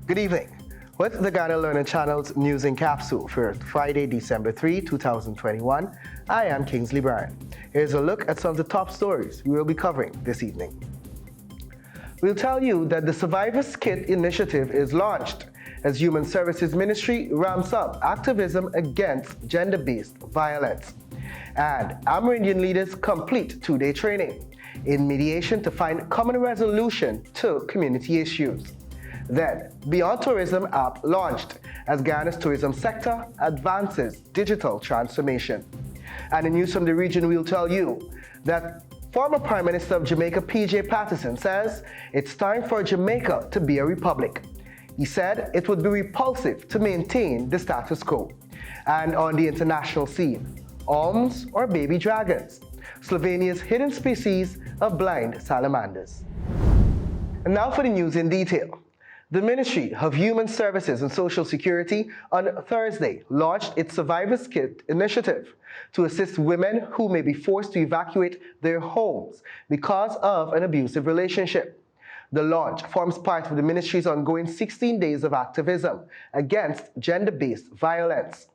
Good evening. With the Ghana Learner Channel's News in Capsule for Friday, December 3, 2021, I am Kingsley Bryan. Here's a look at some of the top stories we will be covering this evening. We'll tell you that the Survivors Kit initiative is launched as Human Services Ministry ramps up activism against gender-based violence. And Amerindian leaders complete two-day training in mediation to find common resolution to community issues. Then, Beyond Tourism app launched as Ghana's tourism sector advances digital transformation. And in news from the region, we'll tell you that former Prime Minister of Jamaica, P.J. Patterson, says it's time for Jamaica to be a republic. He said it would be repulsive to maintain the status quo. And on the international scene, alms or baby dragons, Slovenia's hidden species of blind salamanders. And now for the news in detail. The Ministry of Human Services and Social Security on Thursday launched its Survivors Kit initiative to assist women who may be forced to evacuate their homes because of an abusive relationship. The launch forms part of the ministry's ongoing 16 days of activism against gender-based violence.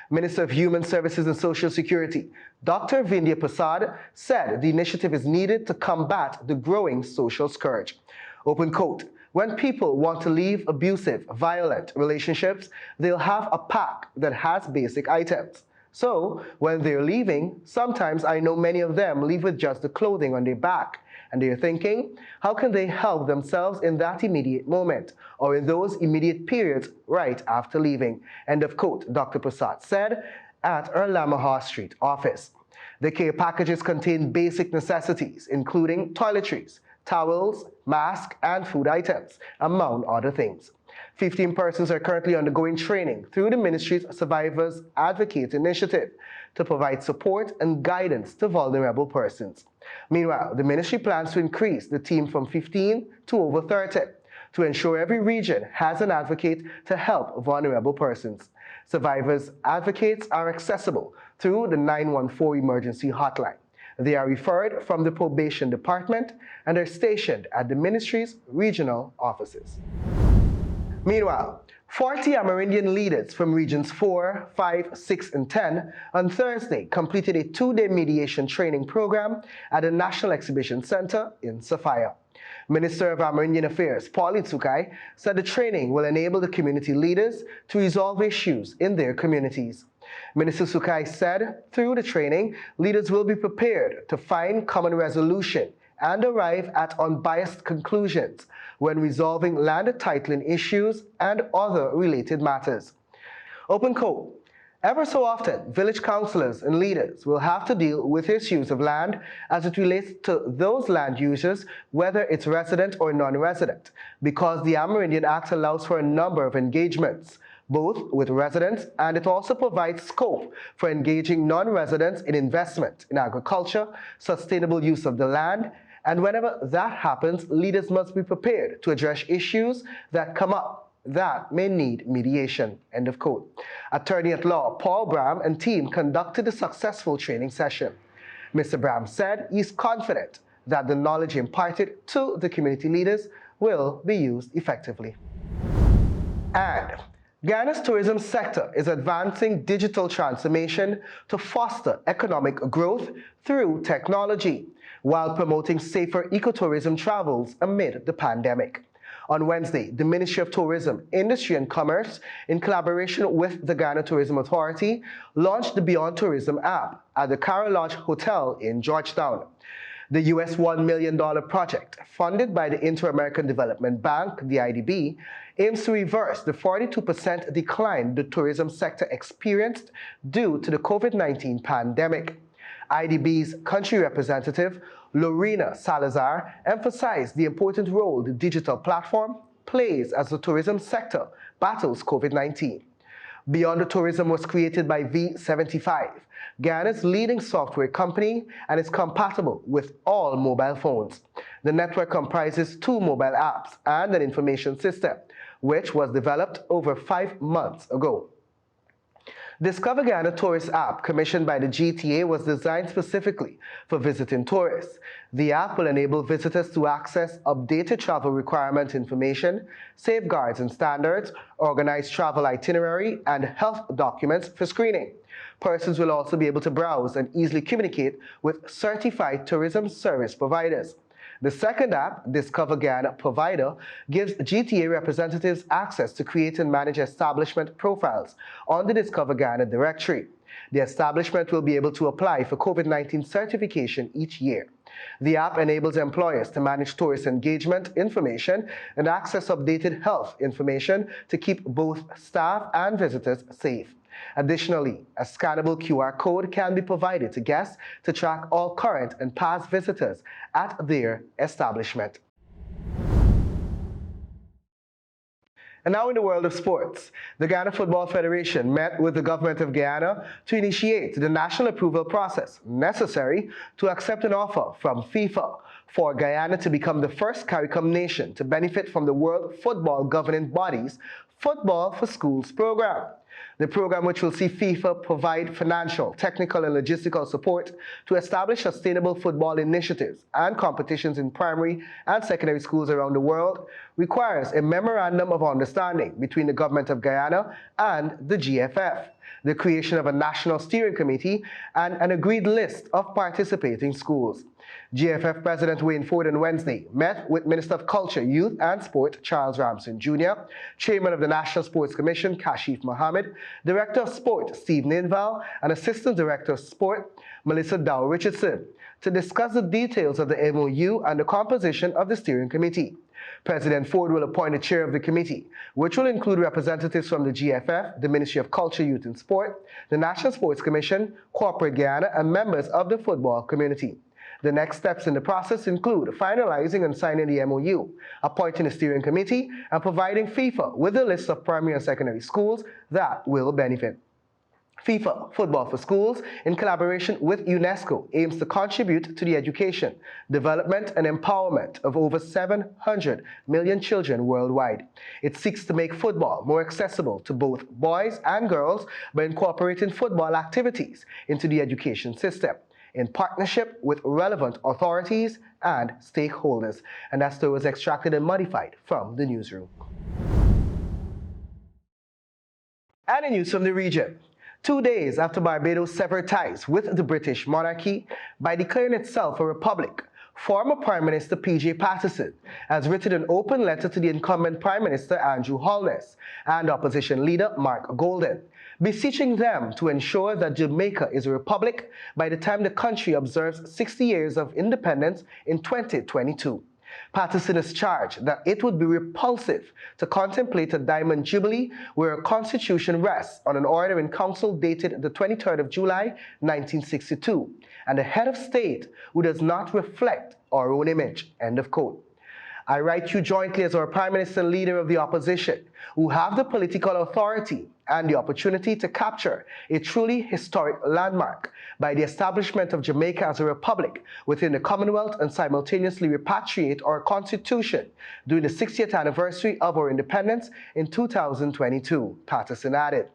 Minister of Human Services and Social Security, Dr. Vindhya Prasad, said the initiative is needed to combat the growing social scourge. Open quote, "When people want to leave abusive, violent relationships, they'll have a pack that has basic items. So, when they're leaving, sometimes I know many of them leave with just the clothing on their back. And they're thinking, how can they help themselves in that immediate moment or in those immediate periods right after leaving?" End of quote, Dr. Prasad said at our Lamaha Street office. The care packages contain basic necessities, including toiletries, towels, masks, and food items, among other things. 15 persons are currently undergoing training through the ministry's Survivors Advocate initiative to provide support and guidance to vulnerable persons. Meanwhile, the ministry plans to increase the team from 15 to over 30 to ensure every region has an advocate to help vulnerable persons. Survivors Advocates are accessible through the 914 emergency hotline. They are referred from the probation department and are stationed at the ministry's regional offices. Meanwhile, 40 Amerindian leaders from regions 4, 5, 6, and 10 on Thursday completed a two-day mediation training program at the National Exhibition Center in Sophia. Minister of Amerindian Affairs, Pauline Sukai, said the training will enable the community leaders to resolve issues in their communities. Minister Sukai said through the training, leaders will be prepared to find common resolution and arrive at unbiased conclusions when resolving land titling issues and other related matters. Open quote, "Ever so often, village councillors and leaders will have to deal with issues of land as it relates to those land users, whether it's resident or non-resident, because the Amerindian Act allows for a number of engagements, both with residents, and it also provides scope for engaging non-residents in investment in agriculture, sustainable use of the land, and whenever that happens, leaders must be prepared to address issues that come up that may need mediation." End of quote. Attorney at law Paul Bram and team conducted a successful training session. Mr. Bram said he's confident that the knowledge imparted to the community leaders will be used effectively. And Ghana's tourism sector is advancing digital transformation to foster economic growth through technology, while promoting safer ecotourism travels amid the pandemic. On Wednesday, the Ministry of Tourism, Industry and Commerce, in collaboration with the Ghana Tourism Authority, launched the Beyond Tourism app at the Cara Lodge Hotel in Georgetown. The US $1 million project, funded by the Inter-American Development Bank, the IDB, aims to reverse the 42% decline the tourism sector experienced due to the COVID-19 pandemic. IDB's country representative, Lorena Salazar, emphasized the important role the digital platform plays as the tourism sector battles COVID-19. Beyond the Tourism was created by V75, Ghana's leading software company, and is compatible with all mobile phones. The network comprises 2 mobile apps and an information system, which was developed over 5 months ago. Discover Ghana Tourist app, commissioned by the GTA, was designed specifically for visiting tourists. The app will enable visitors to access updated travel requirement information, safeguards and standards, organized travel itinerary, and health documents for screening. Persons will also be able to browse and easily communicate with certified tourism service providers. The second app, Discover Ghana Provider, gives GTA representatives access to create and manage establishment profiles on the Discover Ghana directory. The establishment will be able to apply for COVID-19 certification each year. The app enables employers to manage tourist engagement information and access updated health information to keep both staff and visitors safe. Additionally, a scannable QR code can be provided to guests to track all current and past visitors at their establishment. And now in the world of sports, the Ghana Football Federation met with the government of Guyana to initiate the national approval process necessary to accept an offer from FIFA for Guyana to become the first CARICOM nation to benefit from the World Football Governing Body's Football for Schools program. The program, which will see FIFA provide financial, technical, and logistical support to establish sustainable football initiatives and competitions in primary and secondary schools around the world, requires a memorandum of understanding between the government of Guyana and the GFF, the creation of a national steering committee, and an agreed list of participating schools. GFF President Wayne Ford on Wednesday met with Minister of Culture, Youth and Sport Charles Ramson Jr., Chairman of the National Sports Commission Kashif Mohammed, Director of Sport Steve Ninval, and Assistant Director of Sport Melissa Dow Richardson to discuss the details of the MOU and the composition of the steering committee. President Ford will appoint a chair of the committee, which will include representatives from the GFF, the Ministry of Culture, Youth and Sport, the National Sports Commission, Corporate Guyana, and members of the football community. The next steps in the process include finalizing and signing the MOU, appointing a steering committee, and providing FIFA with a list of primary and secondary schools that will benefit. FIFA Football for Schools, in collaboration with UNESCO, aims to contribute to the education, development, and empowerment of over 700 million children worldwide. It seeks to make football more accessible to both boys and girls by incorporating football activities into the education system, in partnership with relevant authorities and stakeholders. And that story was extracted and modified from the newsroom. And in news from the region, 2 days after Barbados severed ties with the British monarchy by declaring itself a republic, former Prime Minister P.J. Patterson has written an open letter to the incumbent Prime Minister Andrew Holness and opposition leader Mark Golden, beseeching them to ensure that Jamaica is a republic by the time the country observes 60 years of independence in 2022. Patterson has charged that it would be repulsive to contemplate a diamond jubilee where a constitution rests on an order in council dated the 23rd of July, 1962, and a head of state who does not reflect our own image, end of quote. I write you jointly as our Prime Minister and Leader of the Opposition, who have the political authority and the opportunity to capture a truly historic landmark by the establishment of Jamaica as a republic within the Commonwealth and simultaneously repatriate our Constitution during the 60th anniversary of our independence in 2022, Patterson added.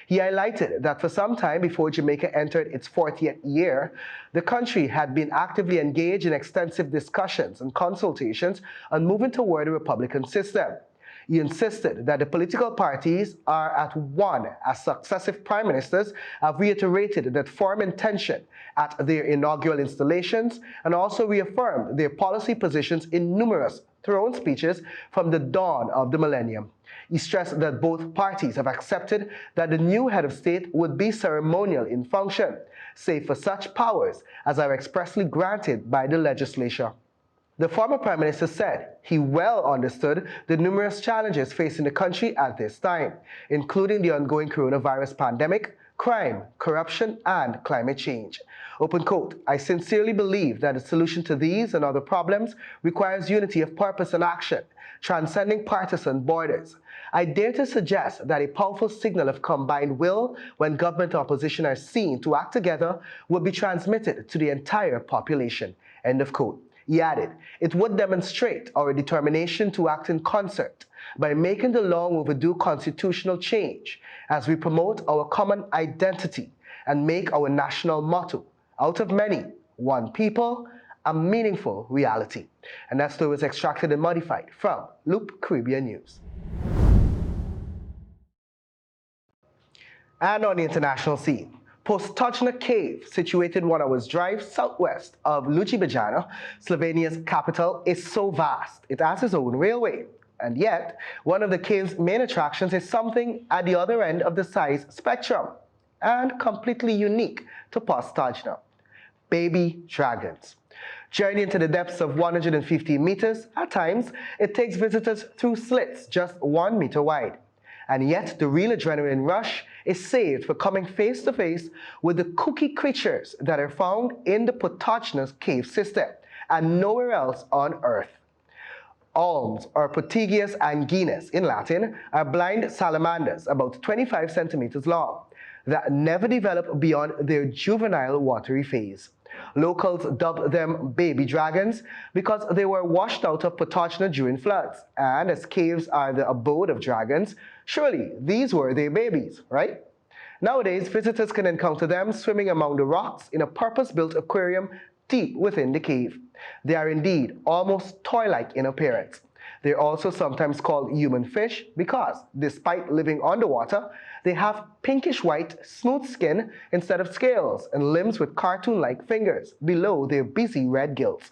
He highlighted that for some time before Jamaica entered its 40th year, the country had been actively engaged in extensive discussions and consultations on moving toward a republican system. He insisted that the political parties are at one as successive prime ministers have reiterated that firm intention at their inaugural installations and also reaffirmed their policy positions in numerous throne speeches from the dawn of the millennium. He stressed that both parties have accepted that the new head of state would be ceremonial in function, save for such powers as are expressly granted by the legislature. The former Prime Minister said he well understood the numerous challenges facing the country at this time, including the ongoing coronavirus pandemic, crime, corruption, and climate change. Open quote, I sincerely believe that the solution to these and other problems requires unity of purpose and action, transcending partisan borders. I dare to suggest that a powerful signal of combined will when government and opposition are seen to act together will be transmitted to the entire population, end of quote. He added, it would demonstrate our determination to act in concert by making the long overdue constitutional change as we promote our common identity and make our national motto, out of many, one people, a meaningful reality. And that story was extracted and modified from Loop Caribbean News. And on the international scene, Postojna Cave, situated 1 hour's drive southwest of Ljubljana, Slovenia's capital, is so vast it has its own railway. And yet, one of the cave's main attractions is something at the other end of the size spectrum, and completely unique to Postojna: baby dragons. Journeying into the depths of 150 meters, at times, it takes visitors through slits just 1 meter wide. And yet, the real adrenaline rush is saved for coming face to face with the kooky creatures that are found in the Postojna's cave system and nowhere else on Earth. Olms, or Proteus anguinus in Latin, are blind salamanders about 25 centimeters long that never develop beyond their juvenile watery phase. Locals dub them baby dragons because they were washed out of Postojna during floods, and as caves are the abode of dragons, surely these were their babies, right? Nowadays, visitors can encounter them swimming among the rocks in a purpose-built aquarium deep within the cave. They are indeed almost toy-like in appearance. They're also sometimes called human fish because, despite living underwater, they have pinkish-white, smooth skin instead of scales and limbs with cartoon-like fingers below their busy red gills.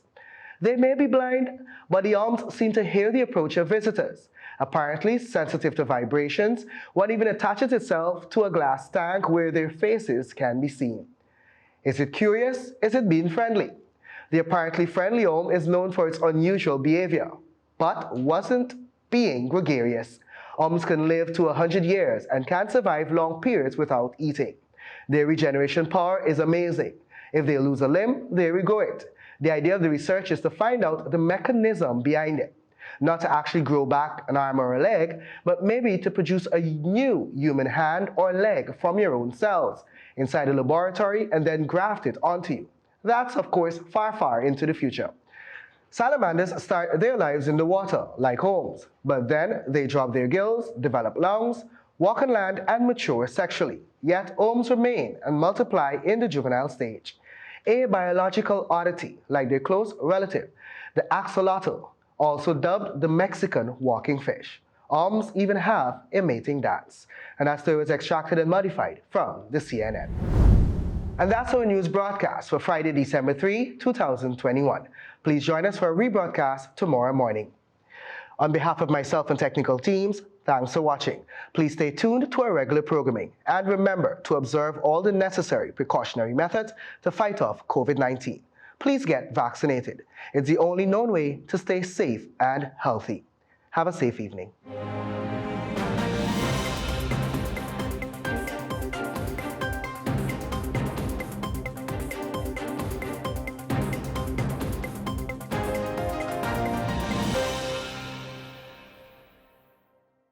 They may be blind, but the olms seem to hear the approach of visitors. Apparently sensitive to vibrations, one even attaches itself to a glass tank where their faces can be seen. Is it curious? Is it being friendly? The apparently friendly olm is known for its unusual behavior, but wasn't being gregarious. Olms can live to 100 years and can survive long periods without eating. Their regeneration power is amazing. If they lose a limb, they regrow it. The idea of the research is to find out the mechanism behind it. Not to actually grow back an arm or a leg, but maybe to produce a new human hand or leg from your own cells inside a laboratory and then graft it onto you. That's, of course, far, far into the future. Salamanders start their lives in the water, like olms, but then they drop their gills, develop lungs, walk on land, and mature sexually. Yet olms remain and multiply in the juvenile stage. A biological oddity, like their close relative, the axolotl, also dubbed the Mexican walking fish. Olms even have a mating dance. And that story was extracted and modified from the CNN. And that's our news broadcast for Friday, December 3, 2021. Please join us for a rebroadcast tomorrow morning. On behalf of myself and technical teams, thanks for watching. Please stay tuned to our regular programming. And remember to observe all the necessary precautionary methods to fight off COVID-19. Please get vaccinated. It's the only known way to stay safe and healthy. Have a safe evening.